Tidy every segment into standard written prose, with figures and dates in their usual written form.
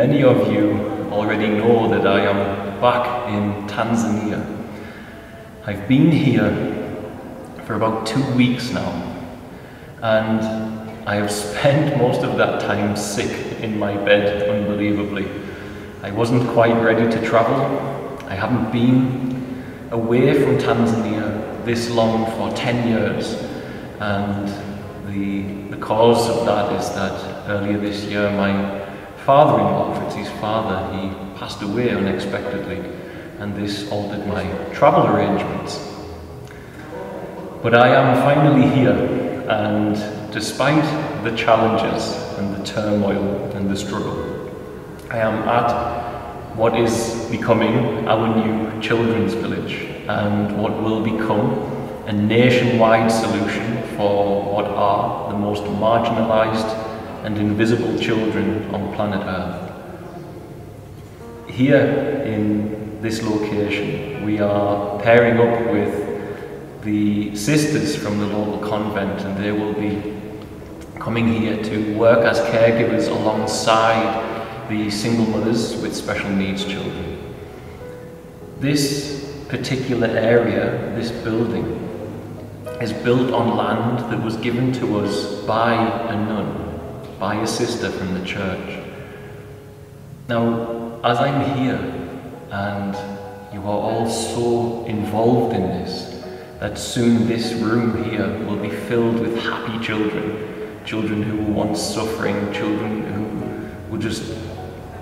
Many of you already know that I am back in Tanzania. I've been here for about 2 weeks now, and I have spent most of that time sick in my bed, unbelievably. I wasn't quite ready to travel. I haven't been away from Tanzania this long for 10 years, and the cause of that is that earlier this year my father-in-law, Fritzi's father, he passed away unexpectedly, and this altered my travel arrangements. But I am finally here, and despite the challenges and the turmoil and the struggle, I am at what is becoming our new children's village and what will become a nationwide solution for what are the most marginalized and invisible children on planet Earth. Here in this location, we are pairing up with the sisters from the local convent, and they will be coming here to work as caregivers alongside the single mothers with special needs children. This particular area, this building, is built on land that was given to us by a nun, by a sister from the church. Now, as I'm here, and you are all so involved in this, that soon this room here will be filled with happy children, children who were once suffering, children who were just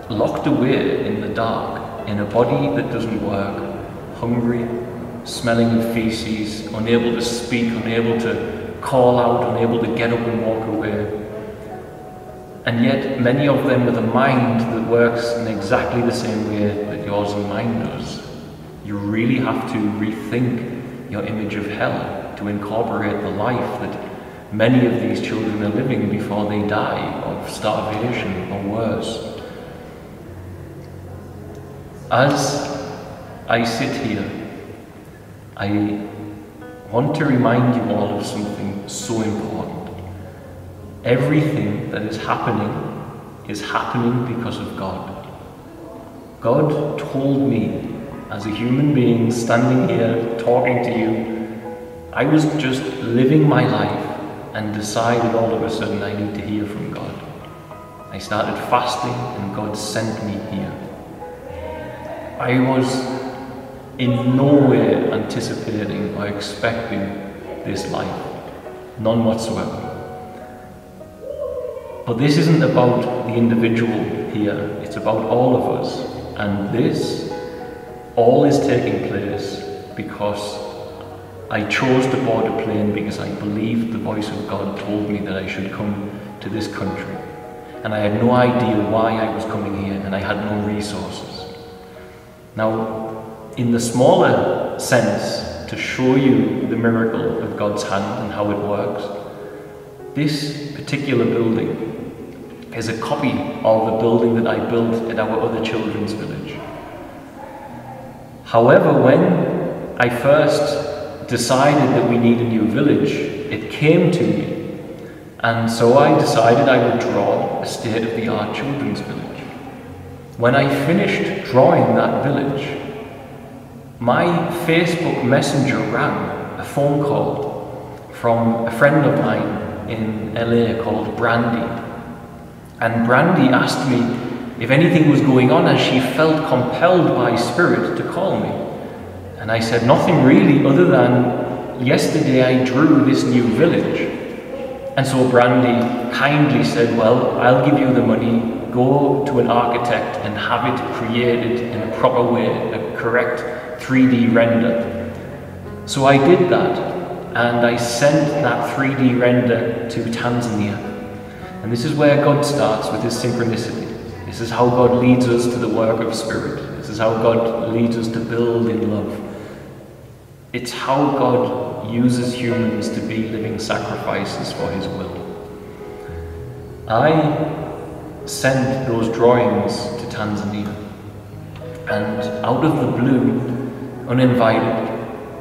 locked away in the dark, in a body that doesn't work, hungry, smelling of feces, unable to speak, unable to call out, unable to get up and walk away. And yet, many of them with a mind that works in exactly the same way that yours and mine does. You really have to rethink your image of hell to incorporate the life that many of these children are living before they die of starvation or worse. As I sit here, I want to remind you all of something so important. Everything that is happening because of God. God told me, as a human being standing here talking to you, I was just living my life and decided all of a sudden I need to hear from God. I started fasting and God sent me here. I was in no way anticipating or expecting this life, none whatsoever. But this isn't about the individual here, it's about all of us. And this all is taking place because I chose to board a plane because I believed the voice of God told me that I should come to this country. And I had no idea why I was coming here, and I had no resources. Now, in the smaller sense, to show you the miracle of God's hand and how it works, this particular building is a copy of the building that I built at our other children's village. However, when I first decided that we need a new village, it came to me, and so I decided I would draw a state-of-the-art children's village. When I finished drawing that village, my Facebook Messenger rang a phone call from a friend of mine in LA called Brandy. And Brandy asked me if anything was going on, as she felt compelled by Spirit to call me. And I said, nothing really, other than yesterday I drew this new village. And so Brandy kindly said, well, I'll give you the money, go to an architect and have it created in a proper way, a correct 3D render. So I did that, and I sent that 3D render to Tanzania. And this is where God starts with his synchronicity. This is how God leads us to the work of Spirit. This is how God leads us to build in love. It's how God uses humans to be living sacrifices for his will. I sent those drawings to Tanzania, and out of the blue, uninvited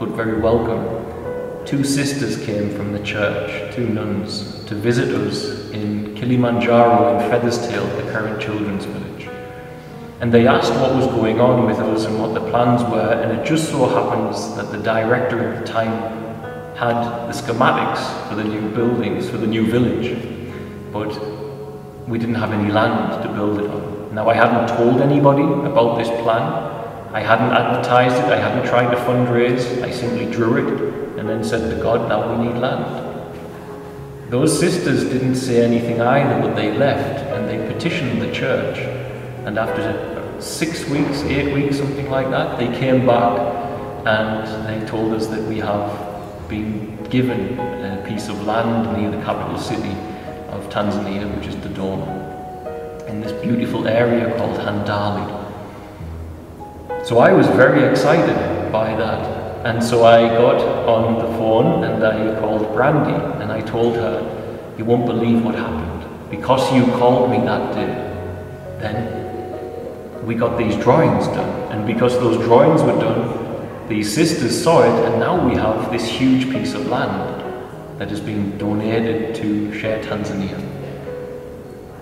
but very welcome, 2 sisters came from the church, 2 nuns, to visit us in Kilimanjaro in Featherstail, the current children's village. And they asked what was going on with us and what the plans were, and it just so happens that the director at the time had the schematics for the new buildings, for the new village, but we didn't have any land to build it on. Now, I hadn't told anybody about this plan. I hadn't advertised it, I hadn't tried to fundraise, I simply drew it and then said to God, now we need land. Those sisters didn't say anything either, but they left and they petitioned the church. And after 6 weeks, 8 weeks, something like that, they came back and they told us that we have been given a piece of land near the capital city of Tanzania, which is Dodoma, in this beautiful area called Handali. So I was very excited by that, and so I got on the phone and I called Brandy and I told her, you won't believe what happened. Because you called me that day, then we got these drawings done, and because those drawings were done, these sisters saw it, and now we have this huge piece of land that has been donated to Share Tanzania.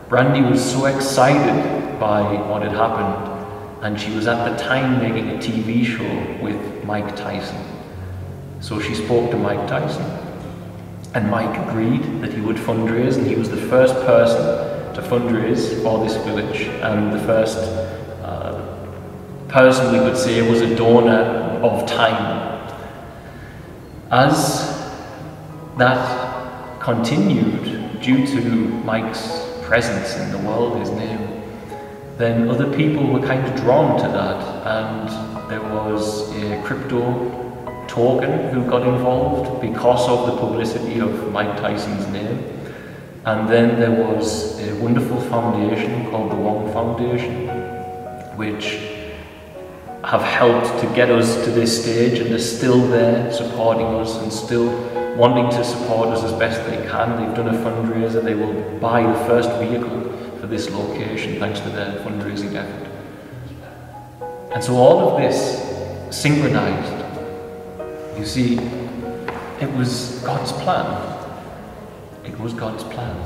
Brandy was so excited by what had happened, and she was at the time making a TV show with Mike Tyson. So she spoke to Mike Tyson, and Mike agreed that he would fundraise, and he was the first person to fundraise for this village, and the first person we could say was a donor of time. As that continued, due to Mike's presence in the world, his name, then other people were kind of drawn to that, and there was a crypto token who got involved because of the publicity of Mike Tyson's name. And then there was a wonderful foundation called the Wong Foundation, which have helped to get us to this stage and are still there supporting us and still wanting to support us as best they can. They've done a fundraiser, they will buy the first vehicle for this location thanks to their fundraising effort. And so all of this synchronized. You see, it was God's plan. It was God's plan.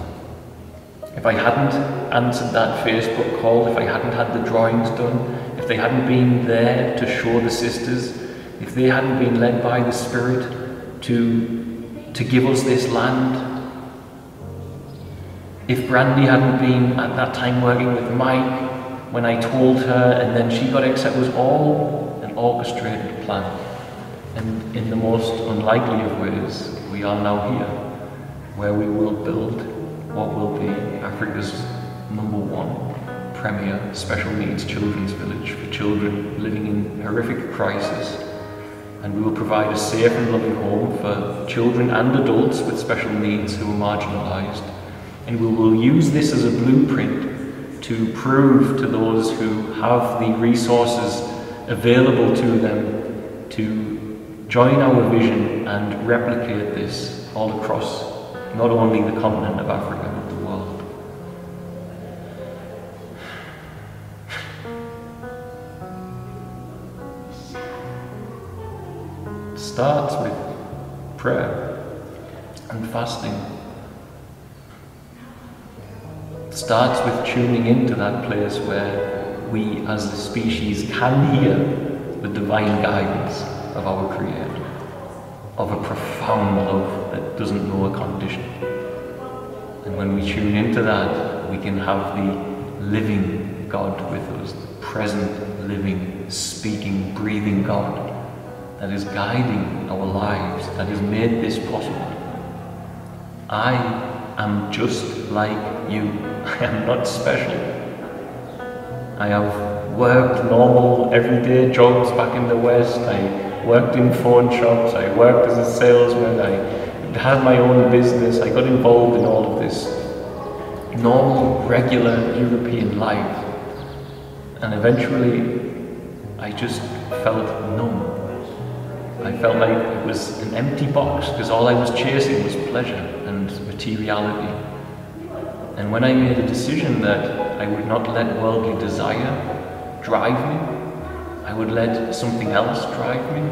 If I hadn't answered that Facebook call, if I hadn't had the drawings done, if they hadn't been there to show the sisters, if they hadn't been led by the Spirit to give us this land, if Brandy hadn't been at that time working with Mike, when I told her and then she got accepted, it was all an orchestrated plan. And in the most unlikely of ways, we are now here, where we will build what will be Africa's #1 premier special needs children's village for children living in horrific crisis. And we will provide a safe and loving home for children and adults with special needs who are marginalised. And we will use this as a blueprint to prove to those who have the resources available to them to join our vision and replicate this all across not only the continent of Africa, but the world. It starts with prayer and fasting. It starts with tuning into that place where we as a species can hear the divine guidance of our Creator, of a profound love that doesn't know a condition. And when we tune into that, we can have the living God with us, the present, living, speaking, breathing God that is guiding our lives, that has made this possible. I am just like you. I am not special. I have worked normal, everyday jobs back in the West. I worked in phone shops, I worked as a salesman, I had my own business, I got involved in all of this normal, regular European life. And eventually, I just felt numb. I felt like it was an empty box, because all I was chasing was pleasure and materiality. And when I made a decision that I would not let worldly desire drive me, I would let something else drive me.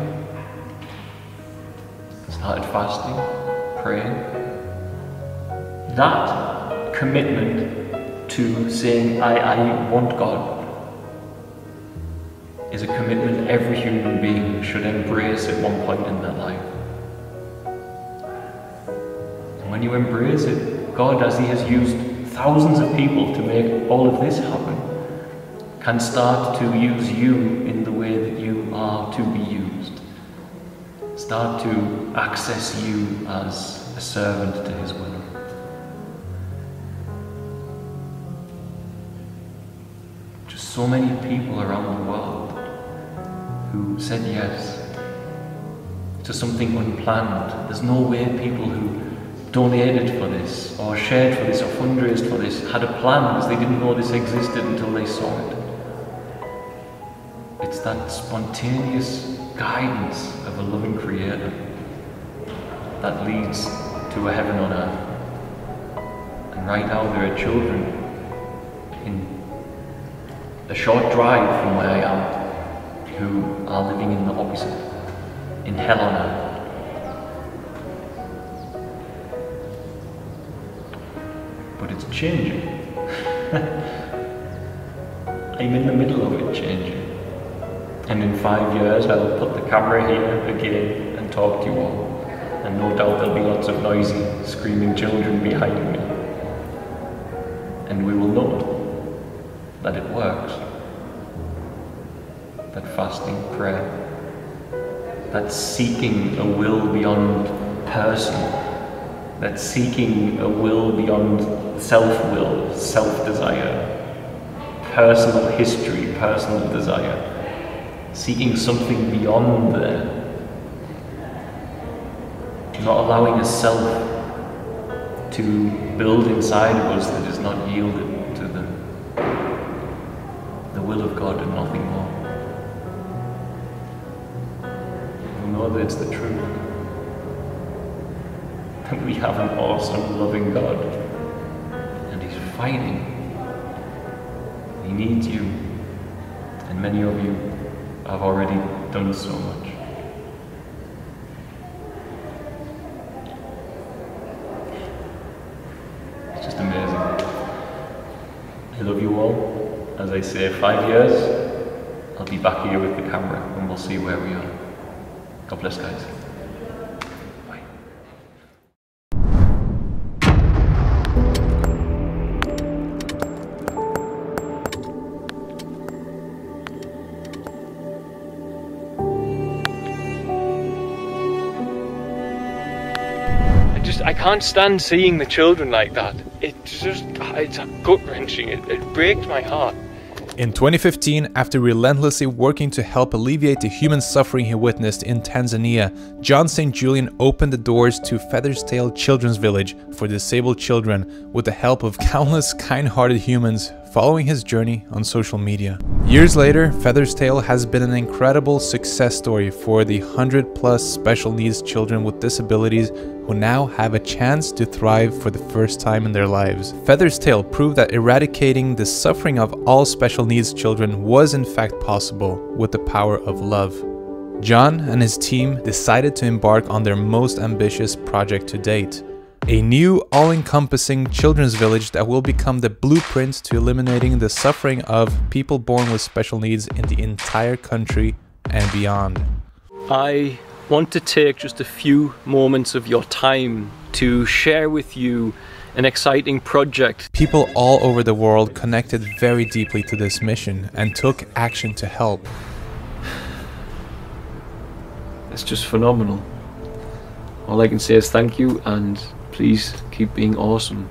Started fasting, praying. That commitment to saying, I want God, is a commitment every human being should embrace at one point in their life. And when you embrace it, God, as He has used thousands of people to make all of this happen, can start to use you in the way that you are to be used. Start to access you as a servant to His will. Just so many people around the world who said yes to something unplanned. There's no way people who donated for this, or shared for this, or fundraised for this, had a plan because they didn't know this existed until they saw it. It's that spontaneous guidance of a loving Creator that leads to a heaven on earth. And right now there are children in a short drive from where I am who are living in the opposite, in hell on earth. But it's changing. I'm in the middle of it changing. And in 5 years I'll put the camera here again and talk to you all. And no doubt there'll be lots of noisy, screaming children behind me. And we will know that it works. That fasting, prayer, that seeking a will beyond person, that seeking a will beyond self-will, self-desire, personal history, personal desire, seeking something beyond there, not allowing a self to build inside of us that is not yielded to the will of God and nothing more. We know that it's the truth. That we have an awesome, loving God, and He's fighting. He needs you, and many of you have already done so much. It's just amazing. I love you all. As I say, 5 years, I'll be back here with the camera, and we'll see where we are. God bless, guys. I can't stand seeing the children like that. It's gut-wrenching. It breaks my heart. In 2015, after relentlessly working to help alleviate the human suffering he witnessed in Tanzania, John St. Julien opened the doors to Feather's Tail Children's Village for disabled children with the help of countless kind-hearted humans following his journey on social media. Years later, Feather's Tail has been an incredible success story for the 100+ special needs children with disabilities who now have a chance to thrive for the first time in their lives. Feather's Tail proved that eradicating the suffering of all special needs children was in fact possible with the power of love. John and his team decided to embark on their most ambitious project to date. A new, all-encompassing children's village that will become the blueprint to eliminating the suffering of people born with special needs in the entire country and beyond. I want to take just a few moments of your time to share with you an exciting project. People all over the world connected very deeply to this mission and took action to help. It's just phenomenal. All I can say is thank you, and please keep being awesome.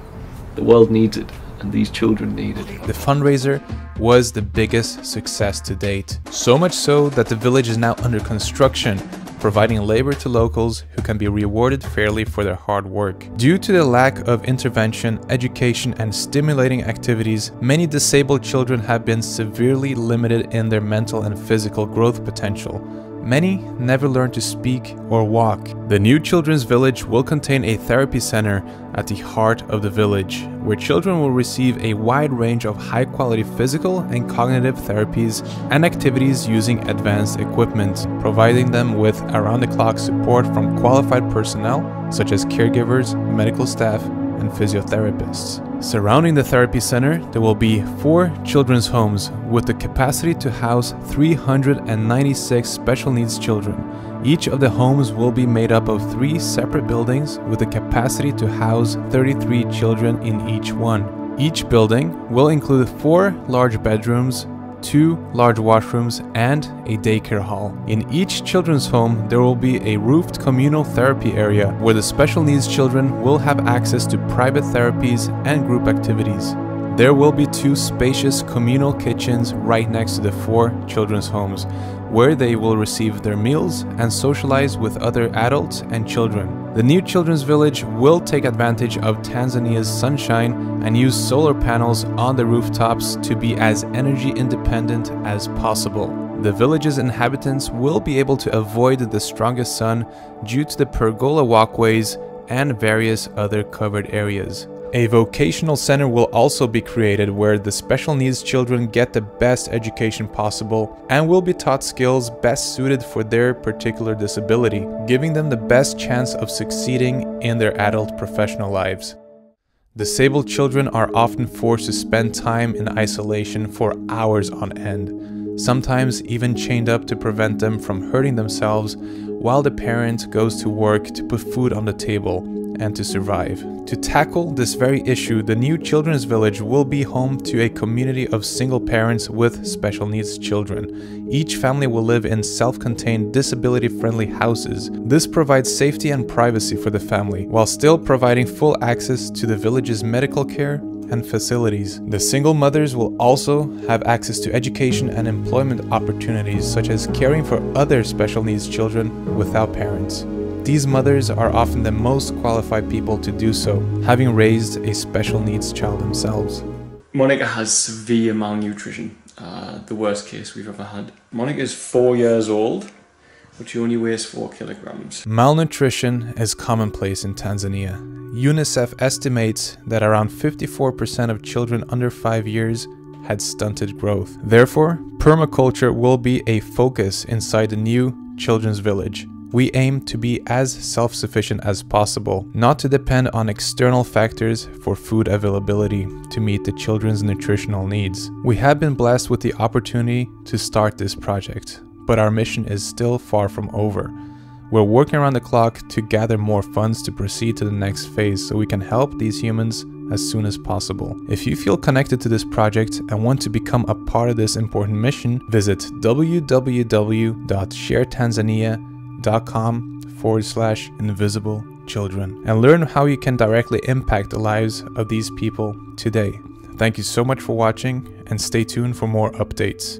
The world needs it, and these children need it. The fundraiser was the biggest success to date. So much so that the village is now under construction, providing labor to locals who can be rewarded fairly for their hard work. Due to the lack of intervention, education, and stimulating activities, many disabled children have been severely limited in their mental and physical growth potential. Many never learn to speak or walk. The new children's village will contain a therapy center at the heart of the village, where children will receive a wide range of high-quality physical and cognitive therapies and activities using advanced equipment, providing them with around-the-clock support from qualified personnel such as caregivers, medical staff, and physiotherapists. Surrounding the therapy center, there will be 4 children's homes with the capacity to house 396 special needs children. Each of the homes will be made up of 3 separate buildings with the capacity to house 33 children in each one. Each building will include 4 large bedrooms, 2 large washrooms, and a daycare hall. In each children's home, there will be a roofed communal therapy area where the special needs children will have access to private therapies and group activities. There will be 2 spacious communal kitchens right next to the 4 children's homes, where they will receive their meals and socialize with other adults and children. The new children's village will take advantage of Tanzania's sunshine and use solar panels on the rooftops to be as energy independent as possible. The village's inhabitants will be able to avoid the strongest sun due to the pergola walkways and various other covered areas. A vocational center will also be created where the special needs children get the best education possible and will be taught skills best suited for their particular disability, giving them the best chance of succeeding in their adult professional lives. Disabled children are often forced to spend time in isolation for hours on end, sometimes even chained up to prevent them from hurting themselves while the parent goes to work to put food on the table and to survive. To tackle this very issue, the new children's village will be home to a community of single parents with special needs children. Each family will live in self-contained, disability-friendly houses. This provides safety and privacy for the family, while still providing full access to the village's medical care and facilities. The single mothers will also have access to education and employment opportunities, such as caring for other special needs children without parents. These mothers are often the most qualified people to do so, having raised a special needs child themselves. Monica has severe malnutrition, the worst case we've ever had. Monica is 4 years old, but she only weighs 4 kilograms. Malnutrition is commonplace in Tanzania. UNICEF estimates that around 54% of children under 5 years had stunted growth. Therefore, permaculture will be a focus inside the new children's village. We aim to be as self-sufficient as possible, not to depend on external factors for food availability to meet the children's nutritional needs. We have been blessed with the opportunity to start this project, but our mission is still far from over. We're working around the clock to gather more funds to proceed to the next phase so we can help these humans as soon as possible. If you feel connected to this project and want to become a part of this important mission, visit www.sharetanzania.com/invisible children and learn how you can directly impact the lives of these people today. Thank you so much for watching and stay tuned for more updates.